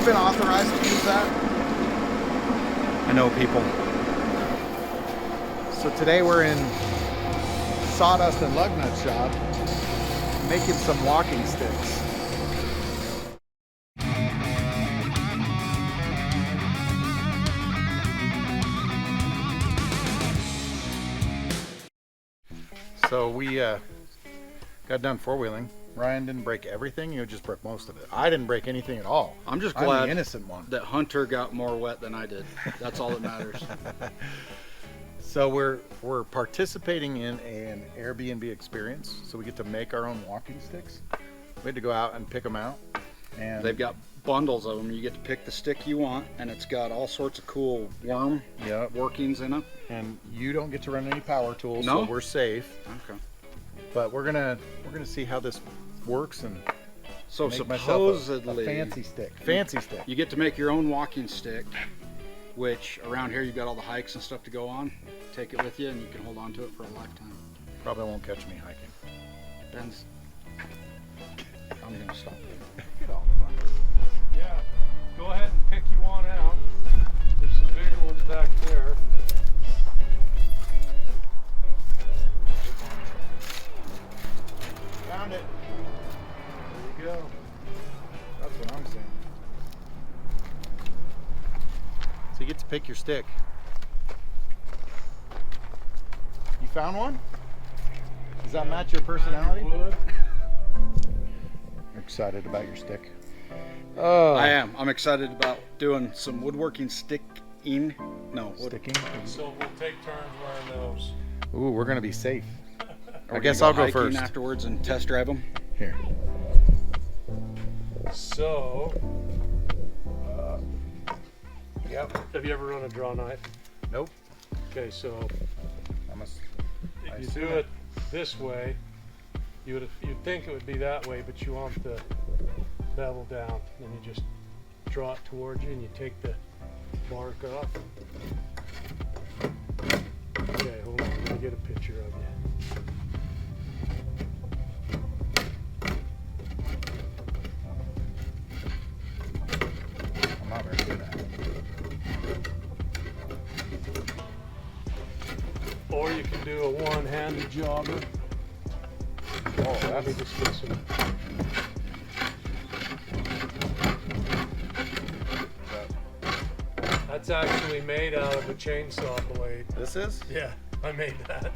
been authorized to use that? I know people. So today we're in Saw Dust and Lug Nuts shop making some walking sticks. So we got done four-wheeling. Ryan didn't break everything, you just broke most of it. I didn't break anything at all. I'm just glad I'm the innocent one. That Hunter got more wet than I did. That's all that matters. So we're participating in an Airbnb experience. So we get to make our own walking sticks. We had to go out and pick them out. And they've got bundles of them. You get to pick the stick you want, and it's got all sorts of cool worm workings in it. And you don't get to run any power tools, no? So we're safe. Okay. But we're gonna see how this works and so make supposedly a fancy stick. Fancy stick. You get to make your own walking stick, which around here you've got all the hikes and stuff to go on. Take it with you, and you can hold on to it for a lifetime. Probably won't catch me hiking. Depends. I'm gonna stop there. Get off. Yeah, go ahead and pick you one out. There's some bigger ones back there. Found it. There you go. That's what I'm saying. So you get to pick your stick. You found one? Does that match your personality? Wood. You're excited about your stick? I am. I'm excited about doing some woodworking sticking. No, Sticking? So we'll take turns wearing those. Ooh, we're gonna be safe. I We're guess gonna I'll go hiking first. afterwards and test drive them. Here. So, Yep. have you ever run a draw knife? Nope. Okay, so I if you assume do it this way, you'd think it would be that way, but you want the bevel down, and you just draw it towards you, and you take the bark off. Okay, hold on, I'm gonna get a picture of you. I'm not very good at it. Or you can do a one-handed jogger. Oh, Let me just get some. That's actually made out of a chainsaw blade. This is? Yeah, I made that.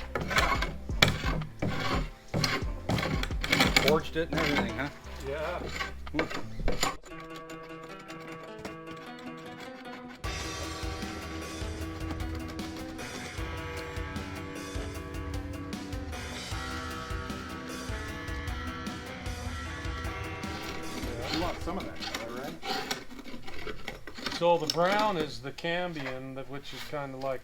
Forged it and everything, huh? Yeah. You want some of that, right? So the brown is the cambium, which is kind of like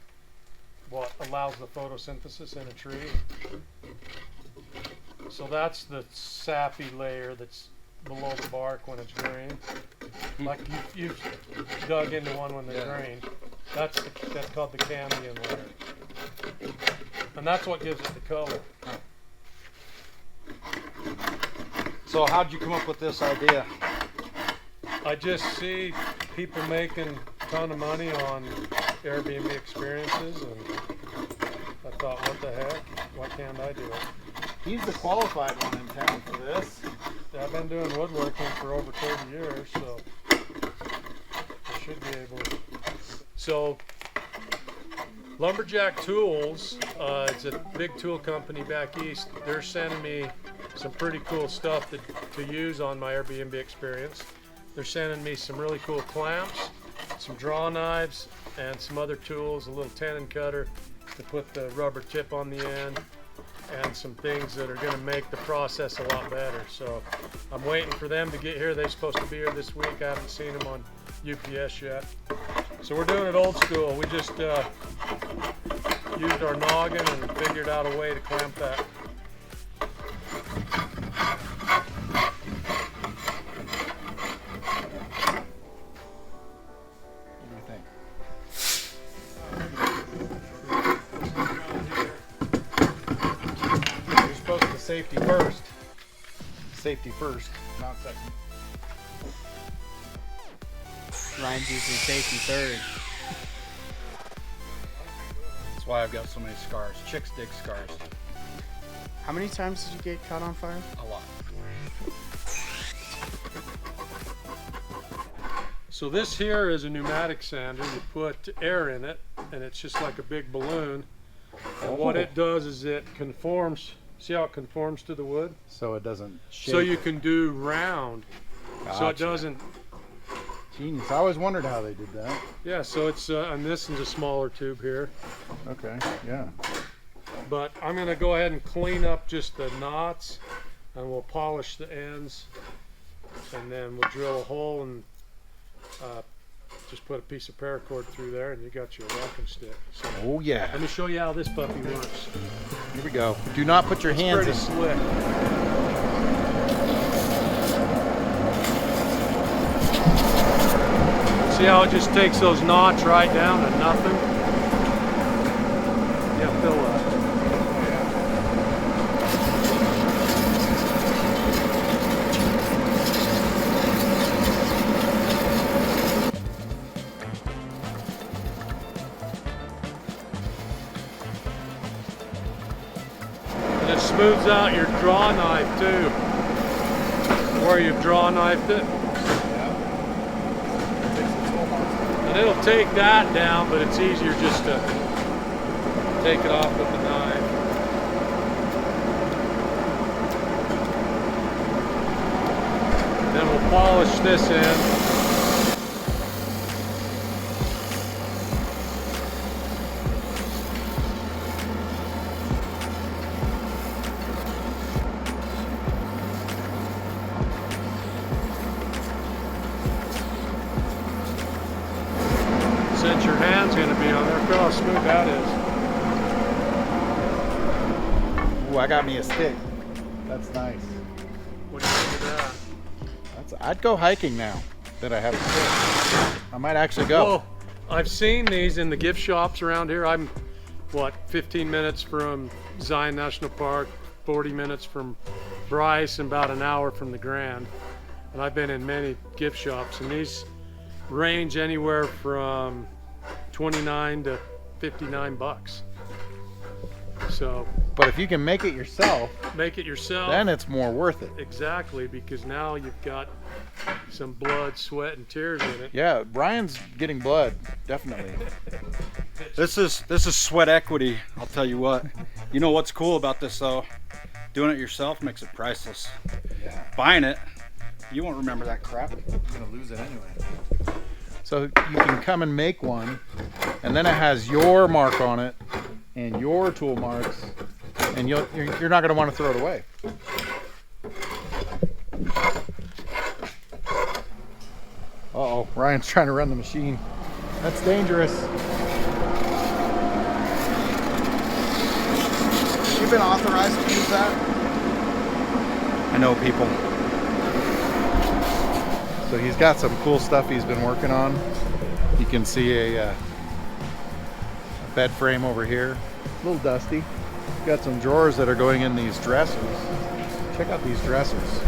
what allows the photosynthesis in a tree. So that's the sappy layer that's below the bark when it's green. Like you've dug into one when they're green. That's called the cambium layer. And that's what gives it the color. So how'd you come up with this idea? I just see people making a ton of money on Airbnb experiences, and I thought, what the heck? Why can't I do it? He's the qualified one in town for this. I've been doing woodworking for over 30 years, so I should be able to. So, Lumberjack Tools, it's a big tool company back east. They're sending me some pretty cool stuff to use on my Airbnb experience. They're sending me some really cool clamps, some draw knives, and some other tools, a little tenon cutter to put the rubber tip on the end, and some things that are going to make the process a lot better. So I'm waiting for them to get here. They're supposed to be here this week. I haven't seen them on UPS yet. So we're doing it old school. We just used our noggin and figured out a way to clamp that. Safety first. Safety first, not second. Ryan's usually taking third. That's why I've got so many scars. Chicks dig scars. How many times did you get caught on fire? A lot. So this here is a pneumatic sander. You put air in it, and it's just like a big balloon. And what it does is it conforms. See how it conforms to the wood? So it doesn't shake. So you can do round. So it Gotcha. doesn't. Genius. I always wondered how they did that. Yeah. So it's and this is a smaller tube here. Okay, yeah. But I'm gonna go ahead and clean up just the knots, and we'll polish the ends, and then we'll drill a hole and just put a piece of paracord through there, and you got your walking stick. So Oh yeah. let me show you how this puppy works. Here we go. Do not put your hands Pretty in. slick. See how it just takes those knots right down to nothing? Yeah, fill that. And it smooths out your draw knife too, where you've draw knifed it. And it'll take that down, but it's easier just to take it off with the knife. Then we'll polish this in. Since your hand's going to be on there, feel how smooth that is. Ooh, I got me a stick. That's nice. What do you think of that? I'd go hiking now that I have a stick. I might actually go. Well, I've seen these in the gift shops around here. I'm, what, 15 minutes from Zion National Park, 40 minutes from Bryce, and about an hour from the Grand. And I've been in many gift shops, and these range anywhere from 29 to 59 bucks. So But if you can make it yourself, make it yourself. then it's more worth it. Exactly, because now you've got some blood, sweat, and tears in it. Yeah, Brian's getting blood, definitely. This is sweat equity, I'll tell you what. You know what's cool about this though? Doing it yourself makes it priceless. Yeah. Buying it, you won't remember that crap. I'm gonna lose it anyway. So you can come and make one, and then it has your mark on it and your tool marks, and you're not gonna want to throw it away. Uh-oh, Ryan's trying to run the machine. That's dangerous. You've been authorized to use that? I know people. So he's got some cool stuff he's been working on. You can see a bed frame over here. A little dusty. Got some drawers that are going in these dressers. Check out these dressers.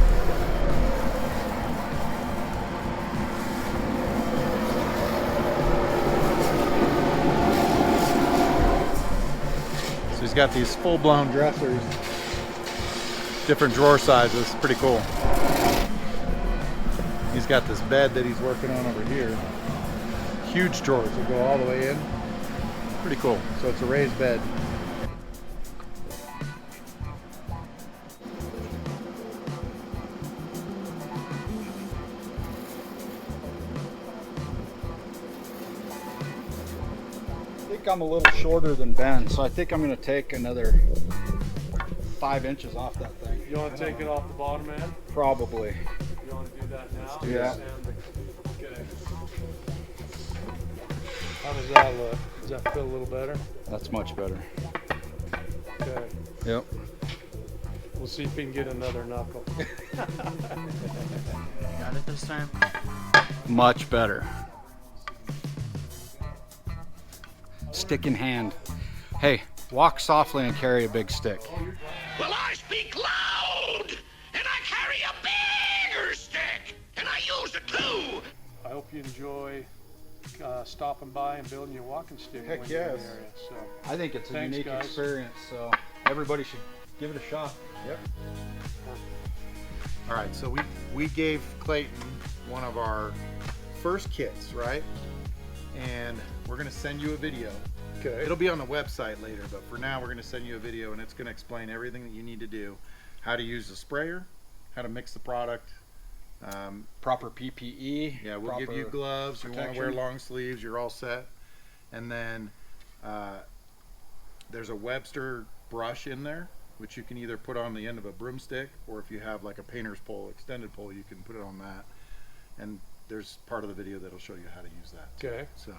So he's got these full-blown dressers, different drawer sizes. Pretty cool. He's got this bed that he's working on over here. Huge drawers that go all the way in. Pretty cool. So it's a raised bed. I think I'm a little shorter than Ben, so I think I'm going to take another 5 inches off that thing. You want to take it off the bottom end? Probably. You want to do that now? do that. Okay. How does that look? Does that feel a little better? That's much better. Okay. Yep. We'll see if we can get another knuckle. Got it this time? Much better. Stick in hand. Hey, walk softly and carry a big stick. Well, I speak loud, and I carry a bigger stick, and I use it too. I hope you enjoy stopping by and building your walking stick Heck when you're in yes. the area. So, I think it's a Thanks, unique guys. experience, so everybody should give it a shot. Yep. All right, so we gave Clayton one of our first kits, right? And we're gonna send you a video. okay. It'll be on the website later, but for now we're gonna send you a video and it's gonna explain everything that you need to do. How to use the sprayer, how to mix the product. Proper PPE. Yeah, we'll give you proper gloves. You want to wear protection. long sleeves, you're all set. And then there's a Webster brush in there, which you can either put on the end of a broomstick, or if you have like a painter's pole, extended pole, you can put it on that. And there's part of the video that'll show you how to use that. Okay. So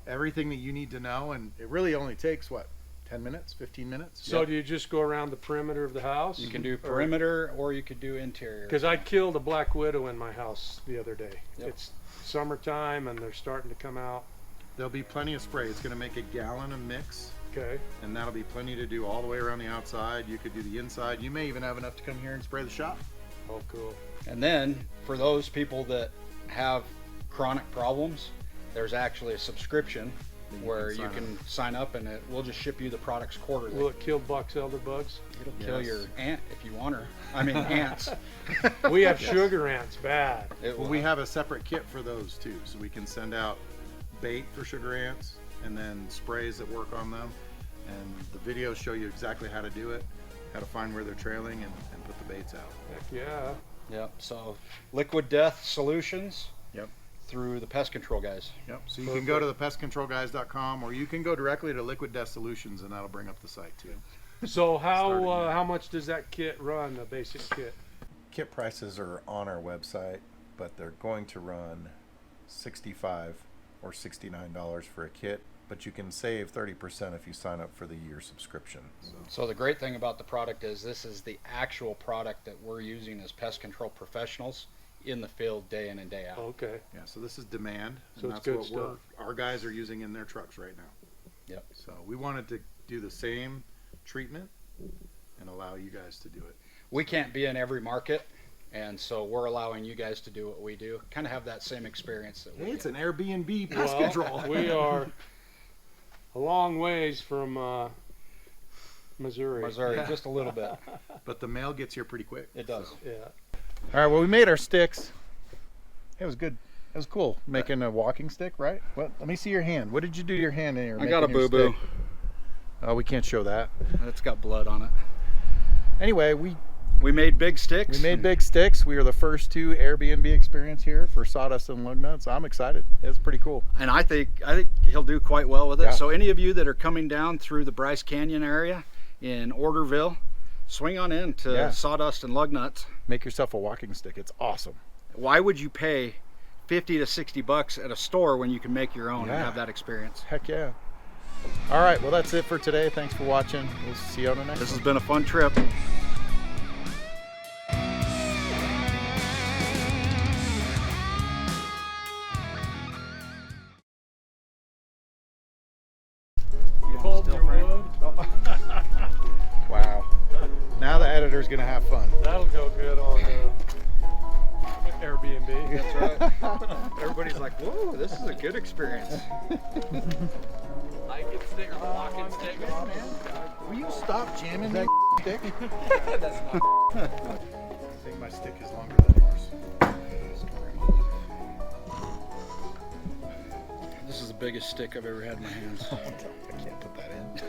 everything that you need to know, and it really only takes what, 10 minutes, 15 minutes? So do you just go around the perimeter of the house? You can do perimeter or you could do interior. Because I killed a black widow in my house the other day. Yep. It's summertime and they're starting to come out. There'll be plenty of spray. It's going to make a gallon of mix, Okay. and that'll be plenty to do all the way around the outside. You could do the inside. You may even have enough to come here and spray the shop. Oh, cool. And then for those people that have chronic problems, there's actually a subscription where you can sign up and we'll just ship you the products quarterly. Will it kill box elder bugs? It'll kill Yes. your ant if you want her. I mean ants. We have sugar ants, bad. It Well, will. we have a separate kit for those too, so we can send out bait for sugar ants and then sprays that work on them. And the videos show you exactly how to do it, how to find where they're trailing, and put the baits out. Heck yeah. Yep. So Liquid Death Solutions. Yep. Through the pest control guys. Yep. So you can go to thepestcontrolguys.com, or you can go directly to Liquid Death Solutions, and that'll bring up the site too. So Starting now. how much does that kit run, the basic kit? Kit prices are on our website, but they're going to run $65 or $69 for a kit, but you can save 30% if you sign up for the year subscription. So the great thing about the product is this is the actual product that we're using as pest control professionals in the field day in and day out. Okay. Yeah. So this is demand, So and it's that's good what stuff. our guys are using in their trucks right now. Yep. So we wanted to do the same treatment and allow you guys to do it. We can't be in every market, and so we're allowing you guys to do what we do. Kind of have that same experience that we Hey, it's get. an Airbnb pest Well, control. We are a long ways from Missouri. Missouri, just a little bit. But the mail gets here pretty quick. It does. Yeah. All right, well, we made our sticks. It was good. It was cool making a walking stick, right? What? Let me see your hand. What did you do to your hand in here? I got a making your boo-boo. stick? Oh, we can't show that. It's got blood on it. Anyway, we We made big sticks. made big sticks. We were the first to Airbnb experience here for Saw Dust and Lug Nuts. I'm excited. It's pretty cool. And I think he'll do quite well with it. Yeah. So any of you that are coming down through the Bryce Canyon area in Orderville, swing on in to Yeah. Sawdust and Lug Nuts. Make yourself a walking stick. It's awesome. Why would you pay 50 to 60 bucks at a store when you can make your own Yeah. and have that experience? Heck yeah. All right, well, that's it for today. Thanks for watching. We'll see you on the next This one. has been a fun trip. Cold your wood. Wow. Now the editor's going to have fun. That'll go good on Airbnb. That's right. Everybody's like, whoa, this is a good experience. I can stick or walking stick. Will you stop jamming that stick? I think my stick is longer than yours. This is the biggest stick I've ever had in my hands. I can't put that in.